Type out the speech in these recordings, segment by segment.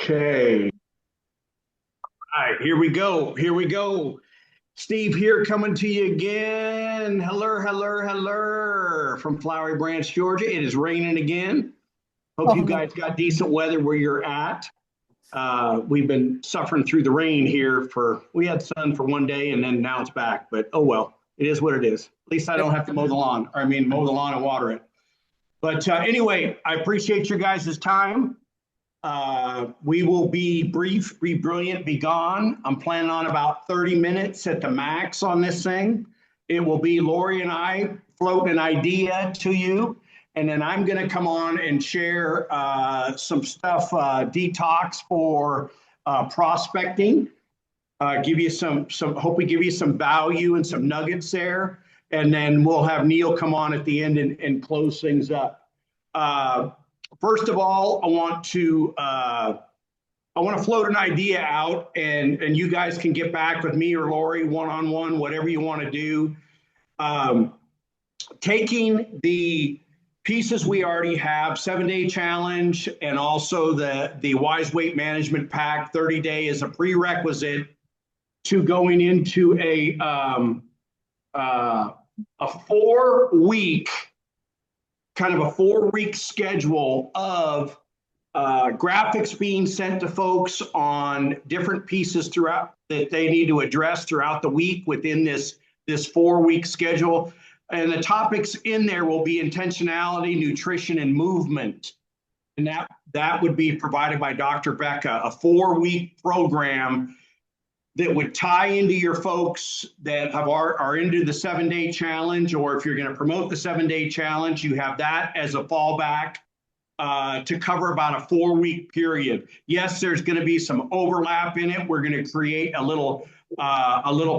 Okay. All right, here we go. Here we go. Steve here coming to you again. Hello, hello, hello from Flowery Branch, Georgia. It is raining again. Hope Oh you no. guys got decent weather where you're at. We've been suffering through the rain here we had sun for one day and then now it's back. But oh well, it is what it is. At least I Yep. don't have to mow the lawn. Or I mean, mow the lawn and water it. But anyway, I appreciate your guys' time. We will be brief, be brilliant, be gone. I'm planning on about 30 minutes at the max on this thing. It will be Lori and I float an idea to you, and then I'm going to come on and share some stuff, detox for prospecting. Give you hope we give you some value and some nuggets there, and then we'll have Neil come on at the end and close things up. Uh, First of all, I want to float an idea out, and you guys can get back with me or Lori one on one, whatever you want to do. Um, Taking the pieces we already have, 7-day challenge, and also the Wise Weight Management Pack 30-day is a prerequisite to going into a 4-week kind of a 4-week schedule of graphics being sent to folks on different pieces throughout that they need to address throughout the week within this 4-week schedule. And the topics in there will be intentionality, nutrition, and movement. And that would be provided by Dr. Becca, a 4-week program that would tie into your folks that are into the 7-day challenge, or if you're going to promote the 7-day challenge, you have that as a fallback to cover about a 4-week period. Yes, there's going to be some overlap in it. We're going to create a little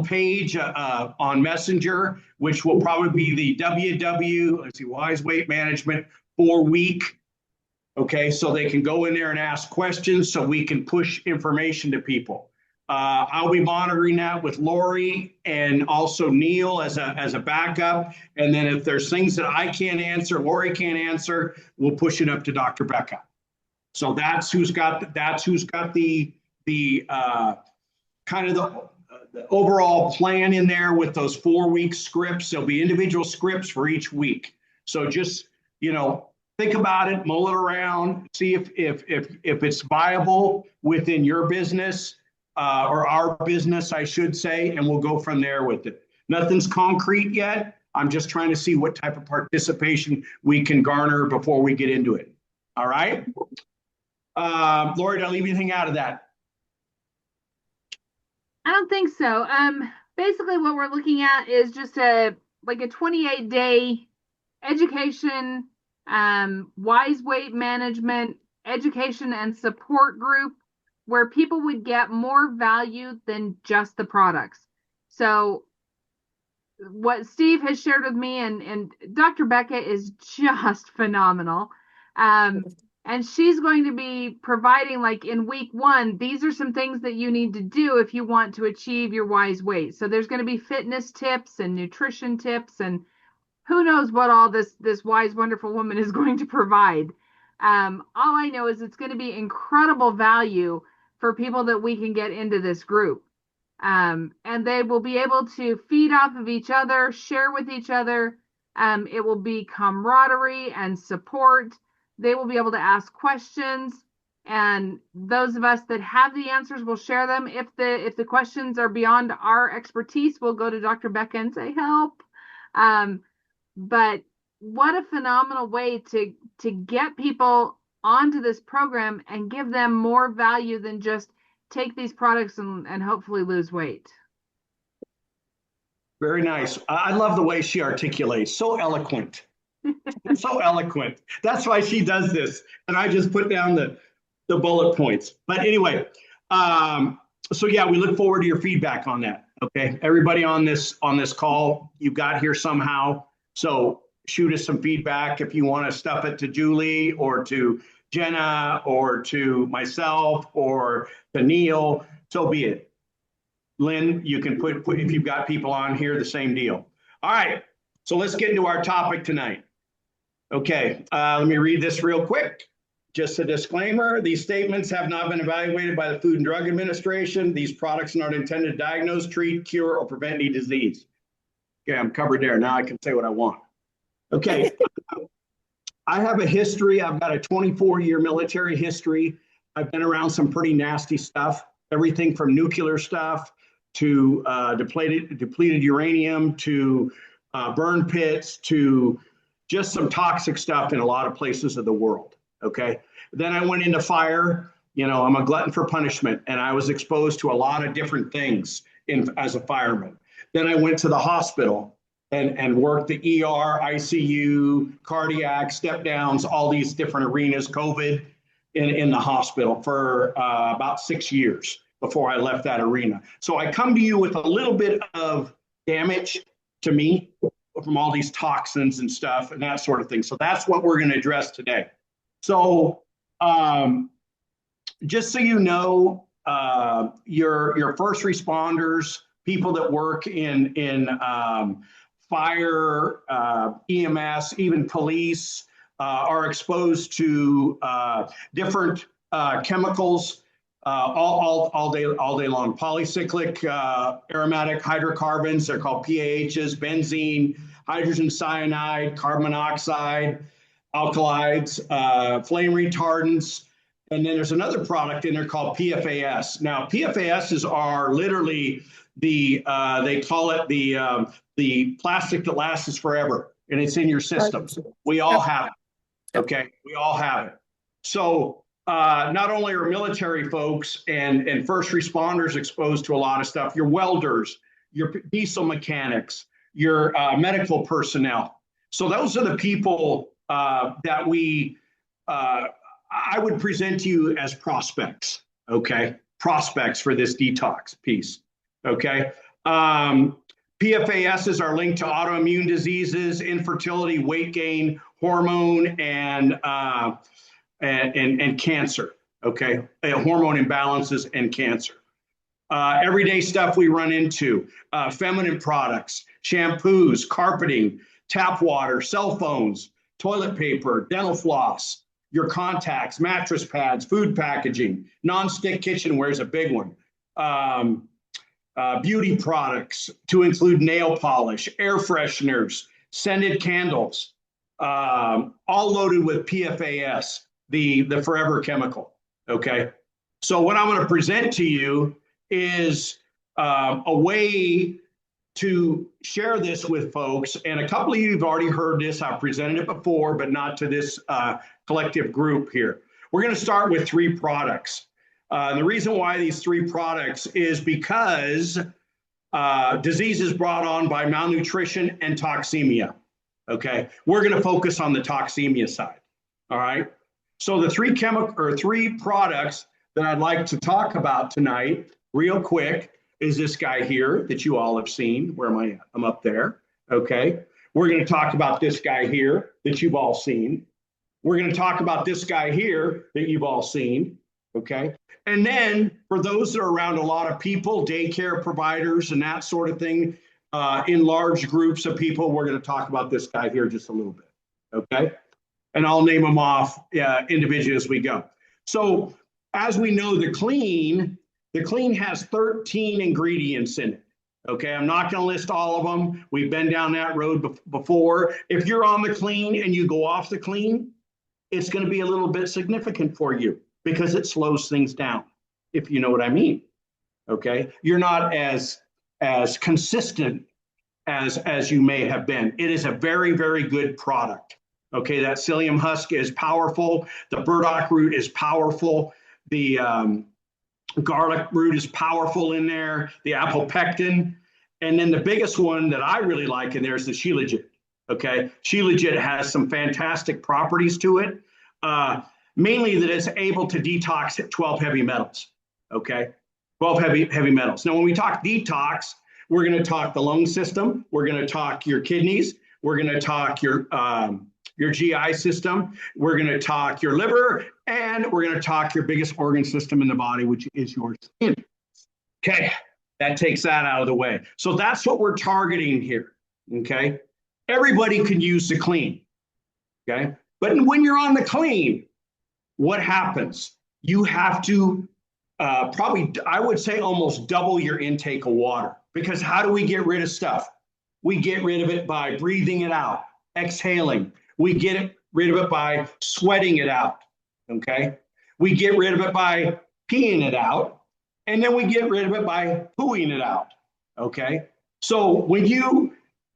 page on Messenger, which will probably be the Wise Weight Management 4-week. Okay, so they can go in there and ask questions so we can push information to people. I'll be monitoring that with Lori and also Neil as a backup. And then if there's things that I can't answer, Lori can't answer, we'll push it up to Dr. Becca. So that's who's got the kind of the overall plan in there with those 4-week scripts. There'll be individual scripts for each week. So just think about it, mull it around, see if it's viable within your business. Or our business, I should say, and we'll go from there with it. Nothing's concrete yet. I'm just trying to see what type of participation we can garner before we get into it. All right. Lori, did I leave anything out of that? I don't think so. Basically what we're looking at is just a 28-day education, wise weight management, education and support group where people would get more value than just the products. So what Steve has shared with me and Dr. Becca is just phenomenal. And she's going to be providing, like in week 1, these are some things that you need to do if you want to achieve your wise weight. So there's going to be fitness tips and nutrition tips and who knows what all this wise, wonderful woman is going to provide. All I know is it's going to be incredible value for people that we can get into this group. And they will be able to feed off of each other, share with each other. It will be camaraderie and support. They will be able to ask questions. And those of us that have the answers will share them. If the questions are beyond our expertise, we'll go to Dr. Becca and say, help. But what a phenomenal way to get people onto this program and give them more value than just take these products and hopefully lose weight. Very nice. I love the way she articulates. So eloquent. So eloquent. That's why she does this. And I just put down the bullet points. But anyway, so yeah, we look forward to your feedback on that. Okay. Everybody on this call, you got here somehow. So shoot us some feedback if you want to stuff it to Julie or to Jenna or to myself or to Neil, so be it. Lynn, you can put if you've got people on here, the same deal. All right, so let's get into our topic tonight. Okay, let me read this real quick. just a disclaimer, these statements have not been evaluated by the Food and Drug Administration. These products are not intended to diagnose, treat, cure, or prevent any disease. Okay, I'm covered there. Now I can say what I want. Okay. I have a history. I've got a 24-year military history. I've been around some pretty nasty stuff, everything from nuclear stuff to depleted uranium to burn pits to just some toxic stuff in a lot of places of the world. Okay. Then I went into fire. You know, I'm a glutton for punishment, and I was exposed to a lot of different things as a fireman. Then I went to the hospital and worked the ER, ICU, cardiac, step downs, all these different arenas, COVID in the hospital for about 6 years before I left that arena. So I come to you with a little bit of damage to me from all these toxins and stuff and that sort of thing. So that's what we're going to address today. So just so you know, your first responders, people that work in fire, EMS, even police, are exposed to different chemicals all day long. Polycyclic aromatic hydrocarbons, they're called PAHs, benzene, hydrogen cyanide, carbon monoxide, alkalides, flame retardants. And then there's another product in there called PFAS. Now, PFASs are literally they call it the plastic that lasts forever, and it's in your systems. We all have it. Okay, we all have it. So not only are military folks and first responders exposed to a lot of stuff, your welders, your diesel mechanics, your medical personnel. So those are the people that I would present to you as prospects. Okay, prospects for this detox piece. Okay. PFASs are linked to autoimmune diseases, infertility, weight gain, hormone, and cancer. Okay, hormone imbalances and cancer. Everyday stuff we run into: feminine products, shampoos, carpeting, tap water, cell phones, toilet paper, dental floss, your contacts, mattress pads, food packaging, non-stick kitchenware is a big one. Beauty products to include nail polish, air fresheners, scented candles, all loaded with PFAS, the forever chemical. Okay. So what I'm going to present to you is a way to share this with folks. And a couple of you have already heard this. I've presented it before, but not to this collective group here. We're going to start with 3 products. The reason why these 3 products is because disease is brought on by malnutrition and toxemia. Okay, we're going to focus on the toxemia side. All right. So the 3 products that I'd like to talk about tonight, real quick, is this guy here that you all have seen. Where am I at? I'm up there. Okay. We're going to talk about this guy here that you've all seen. We're going to talk about this guy here that you've all seen. Okay. And then for those that are around a lot of people, daycare providers and that sort of thing, in large groups of people, we're going to talk about this guy here just a little bit. Okay. And I'll name them off individually as we go. So as we know, the clean has 13 ingredients in it. Okay. I'm not going to list all of them. We've been down that road before. If you're on the clean and you go off the clean, it's going to be a little bit significant for you, because it slows things down, if you know what I mean. Okay, you're not as consistent as you may have been. It is a very, very good product. Okay, that psyllium husk is powerful. The burdock root is powerful. The garlic root is powerful in there. The apopectin, and then the biggest one that I really like in there is the shilajit. Okay, shilajit has some fantastic properties to it. Mainly that it's able to detox 12 heavy metals. Okay, 12 heavy metals. Now, when we talk detox, we're going to talk the lung system. We're going to talk your kidneys. We're going to talk your GI system. We're going to talk your liver, and we're going to talk your biggest organ system in the body, which is your skin. Okay, that takes that out of the way. So that's what we're targeting here. Okay, everybody can use the clean. Okay, but when you're on the clean, what happens? You have to probably, I would say, almost double your intake of water. Because how do we get rid of stuff? We get rid of it by breathing it out, exhaling. We get rid of it by sweating it out. Okay. We get rid of it by peeing it out. And then we get rid of it by pooing it out. Okay. So when you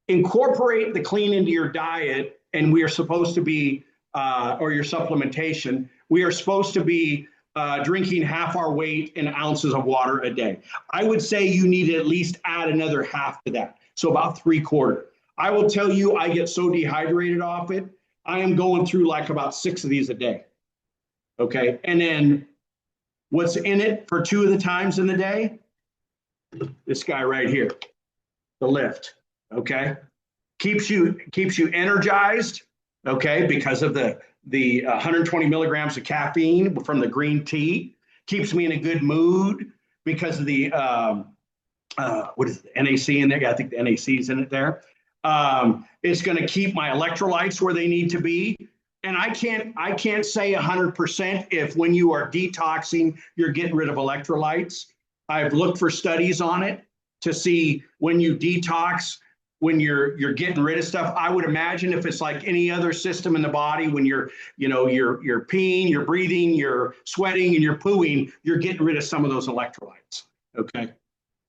incorporate the clean into your diet, and we are supposed to be, or your supplementation, we are supposed to be drinking half our weight in ounces of water a day. I would say you need to at least add another half to that. So about 3/4. I will tell you, I get so dehydrated off it. I am going through like about 6 of these a day. Okay. And then what's in it for 2 of the times in the day? This guy right here, the lift. Okay. Keeps you energized. Okay. Because of the 120 milligrams of caffeine from the green tea. Keeps me in a good mood because of the what is it, NAC in there? Yeah, I think the NAC is in it there. It's going to keep my electrolytes where they need to be. And I can't say 100% if when you are detoxing, you're getting rid of electrolytes. I've looked for studies on it to see when you detox, when you're getting rid of stuff. I would imagine if it's like any other system in the body, when you're peeing, you're breathing, you're sweating, and you're pooing, you're getting rid of some of those electrolytes. Okay.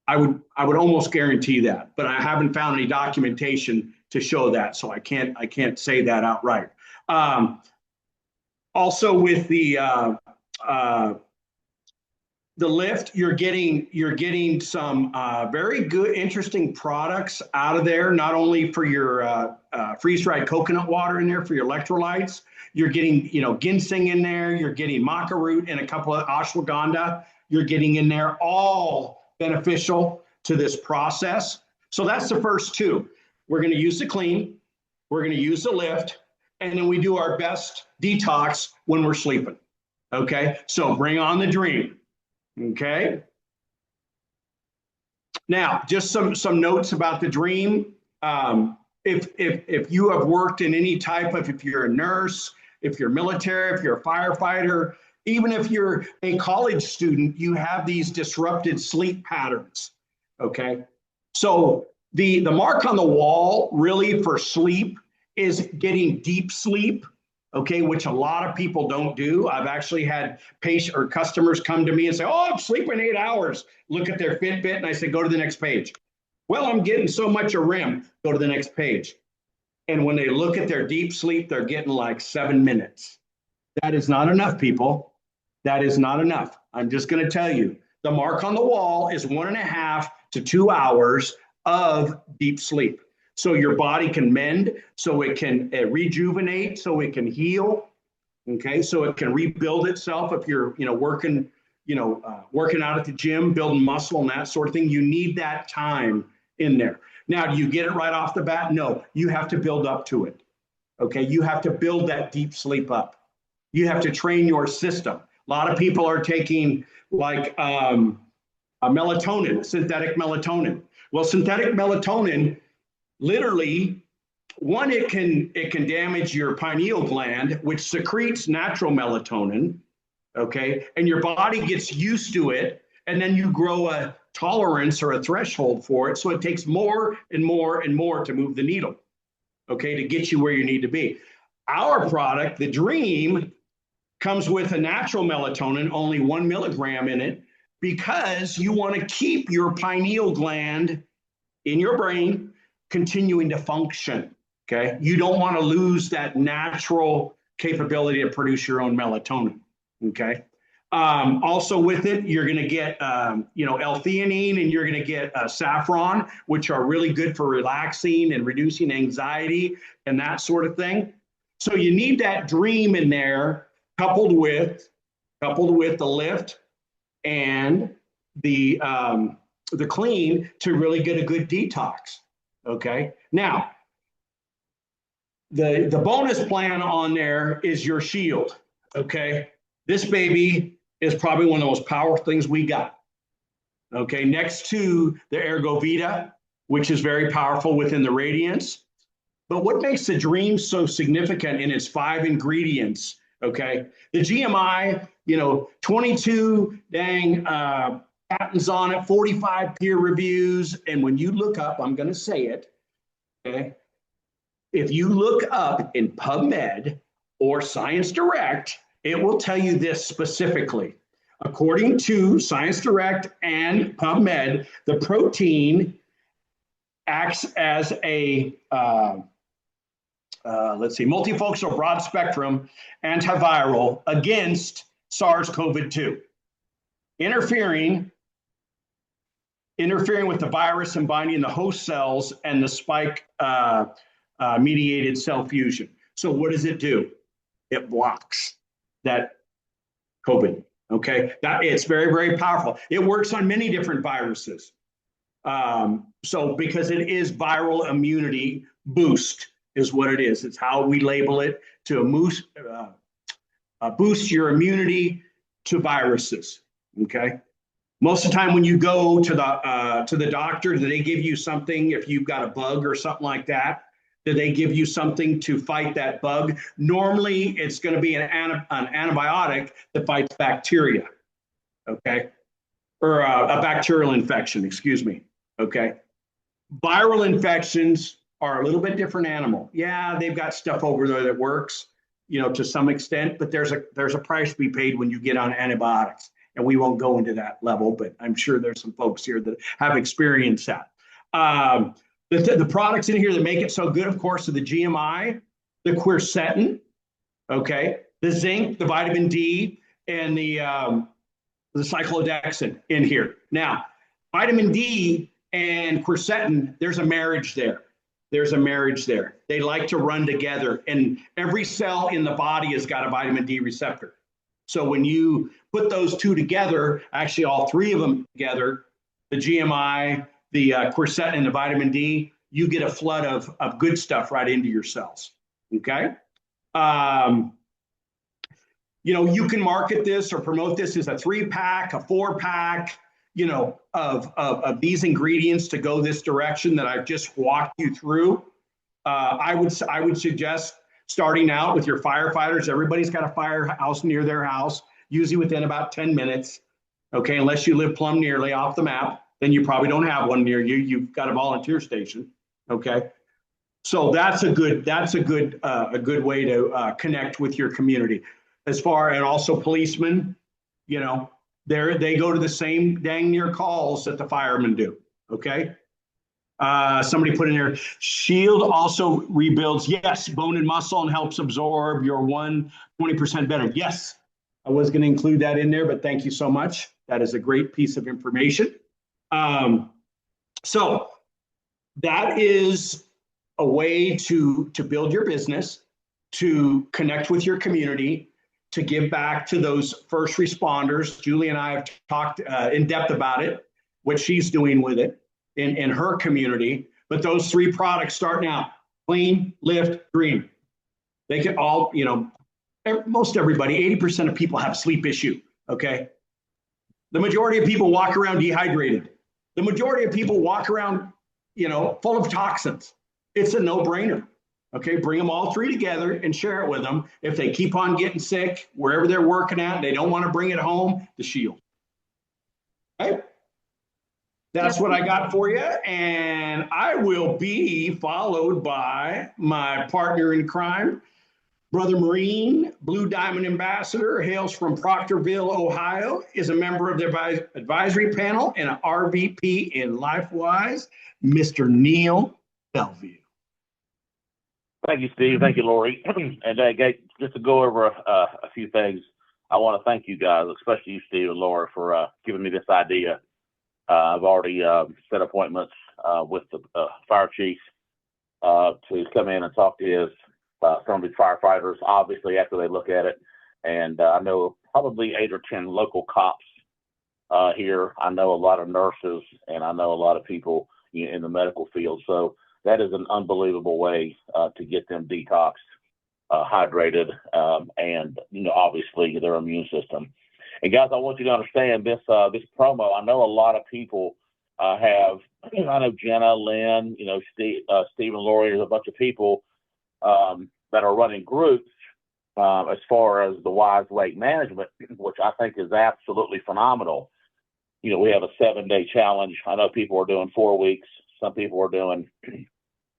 I would almost guarantee that, but I haven't found any documentation to show that, so I can't say that outright. Also, with the lift, you're getting some very good, interesting products out of there. Not only for your freeze-dried coconut water in there for your electrolytes, you're getting ginseng in there. You're getting maca root and a couple of ashwagandha. You're getting in there, all beneficial to this process. So that's the first 2. We're going to use the clean, we're going to use the lift, and then we do our best detox when we're sleeping. Okay, so bring on the dream. Okay. Now, just some notes about the dream. If you have worked in any type of, if you're a nurse, if you're military, if you're a firefighter, even if you're a college student, you have these disrupted sleep patterns. Okay. So the mark on the wall really for sleep is getting deep sleep. Okay, which a lot of people don't do. I've actually had patient or customers come to me and say, "Oh, I'm sleeping 8 hours." Look at their Fitbit, and I say, "Go to the next page." "Well, I'm getting so much a REM." Go to the next page. And when they look at their deep sleep, they're getting like 7 minutes. That is not enough, people. That is not enough. I'm just going to tell you, the mark on the wall is 1.5 to 2 hours of deep sleep. So your body can mend, so it can rejuvenate, so it can heal. Okay, so it can rebuild itself. If you're working out at the gym, building muscle and that sort of thing, you need that time in there. Now, do you get it right off the bat? No, you have to build up to it. Okay, you have to build that deep sleep up. You have to train your system. A lot of people are taking like a melatonin, synthetic melatonin. Well, synthetic melatonin, literally, one, it can damage your pineal gland, which secretes natural melatonin, okay? And your body gets used to it, and then you grow a tolerance or a threshold for it, so it takes more and more and more to move the needle, okay, to get you where you need to be. Our product, the Dream, comes with a natural melatonin, only 1 milligram in it, because you want to keep your pineal gland in your brain continuing to function, okay? You don't want to lose that natural capability to produce your own melatonin, okay? Also with it, you're going to get, L-theanine, and you're going to get saffron, which are really good for relaxing and reducing anxiety and that sort of thing. So you need that Dream in there, coupled with the lift and the clean to really get a good detox. Okay. Now, the bonus plan on there is your shield. Okay. This baby is probably one of the most powerful things we got. Okay. Next to the Ergo Vita, which is very powerful within the Radiance. But what makes the Dream so significant in its 5 ingredients, Okay. The GMI, 22 dang patents on it, 45 peer reviews. And when you look up, I'm going to say it. Okay. If you look up in PubMed or Science Direct, it will tell you this specifically. According to Science Direct and PubMed, the protein acts as a multifunctional broad spectrum antiviral against SARS-CoV-2, interfering with the virus and binding the host cells and the spike mediated cell fusion. So what does it do? It blocks that COVID. Okay, it's very, very powerful. It works on many different viruses. So because it is viral immunity boost is what it is. It's how we label it, to boost your immunity to viruses. Okay. Most of the time when you go to the doctor, do they give you something if you've got a bug or something like that? Do they give you something to fight that bug? Normally, it's going to be an antibiotic that fights bacteria, okay? Or a bacterial infection, excuse me, okay? Viral infections are a little bit different animal. Yeah, they've got stuff over there that works, to some extent, but there's a price to be paid when you get on antibiotics. And we won't go into that level, but I'm sure there's some folks here that have experienced that. The products in here that make it so good, of course, are the GMI, the quercetin, okay, the zinc, the vitamin D, and the cyclodexin in here. Now, vitamin D and quercetin, there's a marriage there. They like to run together, and every cell in the body has got a vitamin D receptor. So when you put those two together, actually all three of them together, the GMI, the quercetin, and the vitamin D, you get a flood of good stuff right into your cells. Okay. You can market this or promote this as a 3-pack, a 4-pack, of these ingredients to go this direction that I've just walked you through. I would suggest starting out with your firefighters. Everybody's got a firehouse near their house, usually within about 10 minutes. Okay, unless you live plumb nearly off the map, then you probably don't have one near you. You've got a volunteer station. Okay, so that's a good way to connect with your community. And also policemen, they go to the same dang near calls that the firemen do. Okay. Somebody put in there, Shield also rebuilds, yes, bone and muscle and helps absorb your 20% better. Yes, I was going to include that in there, but thank you so much. That is a great piece of information. So that is a way to build your business, to connect with your community, to give back to those first responders. Julie and I have talked in depth about it, what she's doing with it in her community. But those 3 products starting out, clean, lift, dream. They can all, most everybody, 80% of people have a sleep issue, okay? The majority of people walk around dehydrated. The majority of people walk around, full of toxins. It's a no-brainer. Okay, bring them all 3 together and share it with them. If they keep on getting sick, wherever they're working at, they don't want to bring it home, the Shield. Okay, that's what I got for you. And I will be followed by my partner in crime, Brother Marine, Blue Diamond Ambassador, hails from Proctorville, Ohio, is a member of the advisory panel and an RVP in LifeWise, Mr. Neil Bellville. Thank you, Steve. Thank you, Lori. And just to go over a few things, I want to thank you guys, especially you, Steve and Lori, for giving me this idea. I've already set appointments with the fire chief to come in and talk to his some of the firefighters, obviously, after they look at it. And I know probably 8 or 10 local cops here. I know a lot of nurses, and I know a lot of people in the medical field. So that is an unbelievable way to get them detoxed, hydrated, and obviously their immune system. And guys, I want you to understand this promo. I know a lot of people have. I know Jenna, Lynn, Steve and Lori. There's a bunch of people that are running groups as far as the wise weight management, which I think is absolutely phenomenal. You know, we have a 7-day challenge. I know people are doing 4 weeks. Some people are doing,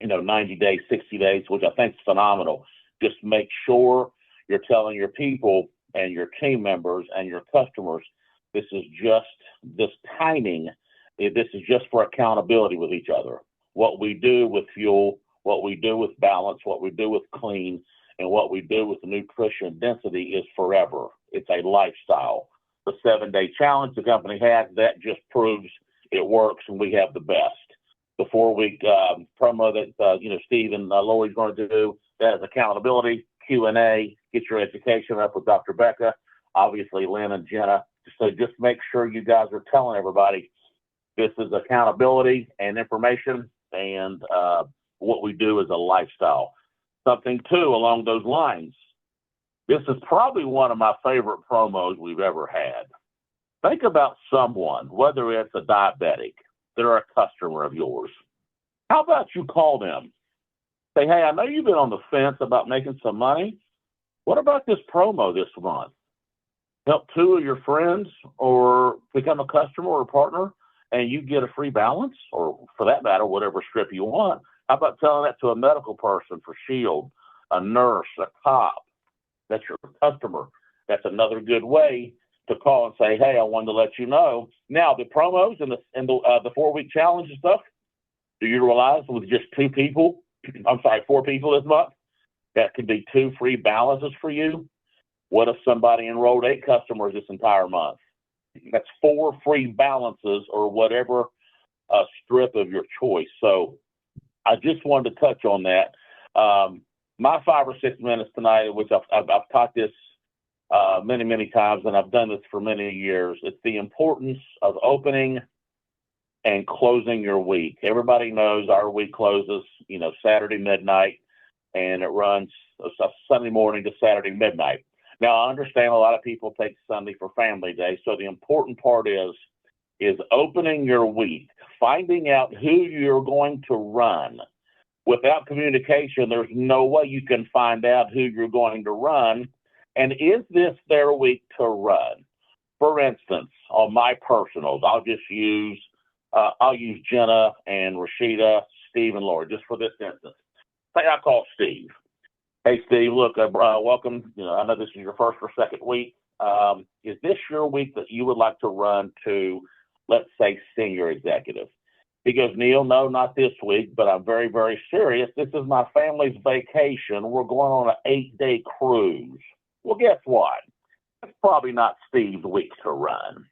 90 days, 60 days, which I think is phenomenal. Just make sure you're telling your people and your team members and your customers, this is timing. This is just for accountability with each other. What we do with fuel, what we do with balance, what we do with clean, and what we do with nutrition density is forever. It's a lifestyle. The 7-day challenge the company has, that just proves it works, and we have the best. The 4-week promo that Steve and Lori's going to do, that is accountability, Q&A, get your education up with Dr. Becca, obviously Lynn and Jenna. So just make sure you guys are telling everybody this is accountability and information, and what we do is a lifestyle. Something too along those lines. This is probably one of my favorite promos we've ever had. Think about someone, whether it's a diabetic, they're a customer of yours. How about you call them? Say, hey, I know you've been on the fence about making some money. What about this promo this month? Help 2 of your friends or become a customer or a partner, and you get a free balance, or for that matter, whatever strip you want. How about telling that to a medical person for Shield, a nurse, a cop? That's your customer. That's another good way to call and say, hey, I wanted to let you know. Now, the promos and the 4-week challenge and stuff, do you realize with just 4 people this month, that could be 2 free balances for you? What if somebody enrolled 8 customers this entire month? That's 4 free balances or whatever strip of your choice. So I just wanted to touch on that. My 5 or 6 minutes tonight, which I've taught this many, many times, and I've done this for many years. It's the importance of opening and closing your week. Everybody knows our week closes, Saturday midnight, and it runs Sunday morning to Saturday midnight. Now, I understand a lot of people take Sunday for family day, so the important part is opening your week, finding out who you're going to run. Without communication, there's no way you can find out who you're going to run. And is this their week to run? For instance, on my personals, I'll use Jenna and Rashida, Steve, and Lori, just for this instance. Say I call Steve. Hey, Steve, look, welcome. I know this is your first or second week. Is this your week that you would like to run to, let's say, senior executive? He goes, Neil, no, not this week, but I'm very, very serious. This is my family's vacation. We're going on an 8-day cruise. Well, guess what? It's probably not Steve's week to run.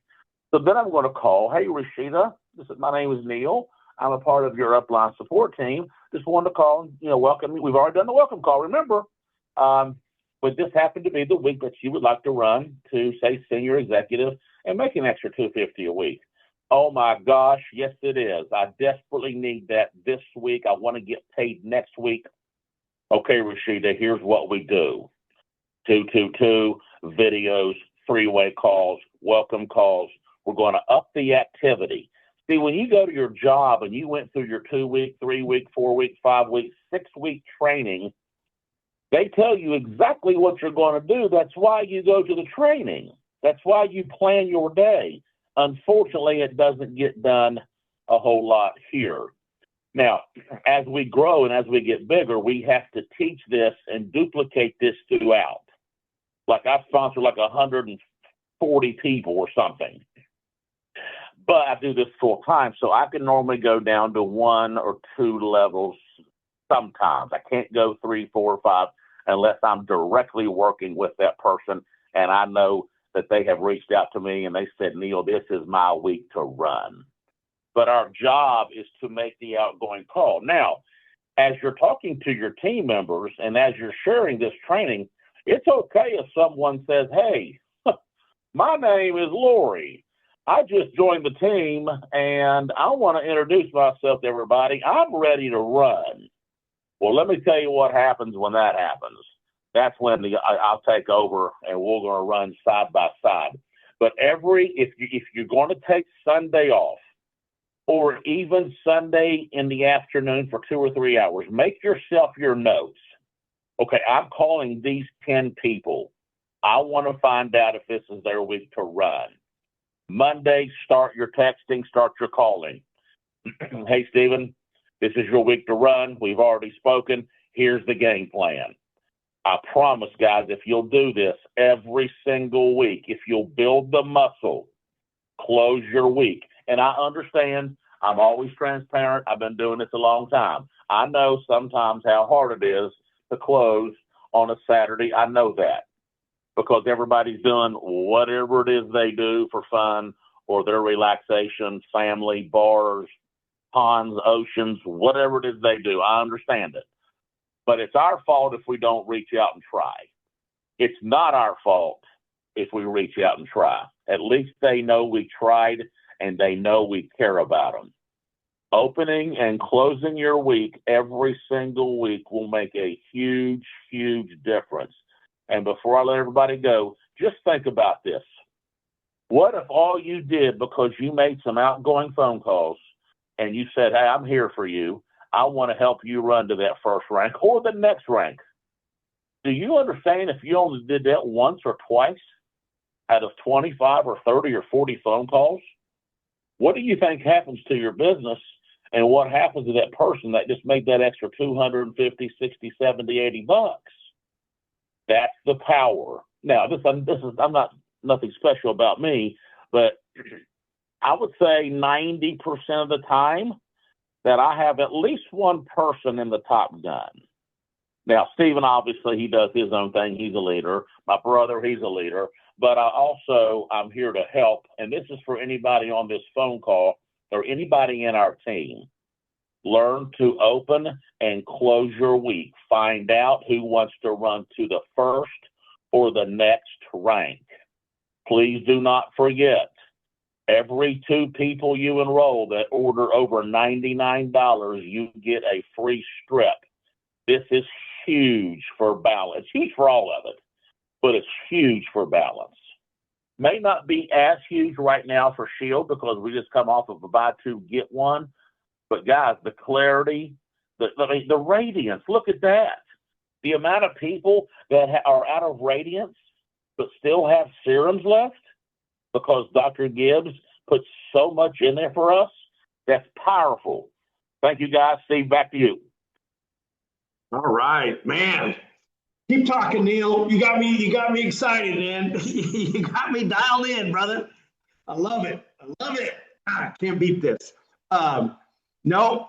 So then I'm going to call, hey, Rashida, my name is Neil. I'm a part of your upline support team. Just wanted to call and, welcome. We've already done the welcome call, remember. But this happened to be the week that you would like to run to, say, senior executive and make an extra $250 a week. Oh, my gosh, yes, it is. I desperately need that this week. I want to get paid next week. Okay, Rashida, here's what we do. 222 videos, 3-way calls, welcome calls. We're going to up the activity. See, when you go to your job and you went through your 2-week, 3-week, 4-week, 5-week, 6-week training, they tell you exactly what you're going to do. That's why you go to the training. That's why you plan your day. Unfortunately, it doesn't get done a whole lot here. Now, as we grow and as we get bigger, we have to teach this and duplicate this throughout. Like I sponsor like 140 people or something. But I do this full time, so I can normally go down to 1 or 2 levels sometimes. I can't go 3, 4, 5 unless I'm directly working with that person and I know that they have reached out to me and they said, Neil, this is my week to run. But our job is to make the outgoing call. Now, as you're talking to your team members and as you're sharing this training, it's okay if someone says, hey, my name is Lori. I just joined the team and I want to introduce myself to everybody. I'm ready to run. Well, let me tell you what happens when that happens. That's when I'll take over and we're going to run side by side. But if you're going to take Sunday off or even Sunday in the afternoon for 2 or 3 hours, make yourself your notes. Okay, I'm calling these 10 people. I want to find out if this is their week to run. Monday, start your texting, start your calling. Hey, Stephen, this is your week to run. We've already spoken. Here's the game plan. I promise, guys, if you'll do this every single week, if you'll build the muscle, close your week. And I understand, I'm always transparent. I've been doing this a long time. I know sometimes how hard it is to close on a Saturday. I know that because everybody's doing whatever it is they do for fun or their relaxation, family, bars, ponds, oceans, whatever it is they do. I understand it. But it's our fault if we don't reach out and try. It's not our fault if we reach out and try. At least they know we tried and they know we care about them. Opening and closing your week every single week will make a huge, huge difference. And before I let everybody go, just think about this. What if all you did because you made some outgoing phone calls and you said, hey, I'm here for you. I want to help you run to that first rank or the next rank. Do you understand if you only did that once or twice out of 25 or 30 or 40 phone calls? What do you think happens to your business and what happens to that person that just made that extra 250, 60, 70, 80 bucks? That's the power. Now, I'm not nothing special about me, but I would say 90% of the time that I have at least one person in the top gun. Now, Stephen, obviously, he does his own thing. He's a leader. My brother, he's a leader. But I'm here to help. And this is for anybody on this phone call or anybody in our team. Learn to open and close your week. Find out who wants to run to the first or the next rank. Please do not forget, every 2 people you enroll that order over $99, you get a free strip. This is huge for balance. It's huge for all of it, but it's huge for balance. May not be as huge right now for Shield because we just come off of a buy 2, get 1. But guys, the clarity, the radiance, look at that. The amount of people that are out of radiance but still have serums left because Dr. Gibbs puts so much in there for us, that's powerful. Thank you, guys. Steve, back to you. All right, man. Keep talking, Neil. You got me excited, man. You got me dialed in, brother. I love it. I can't beat this. No,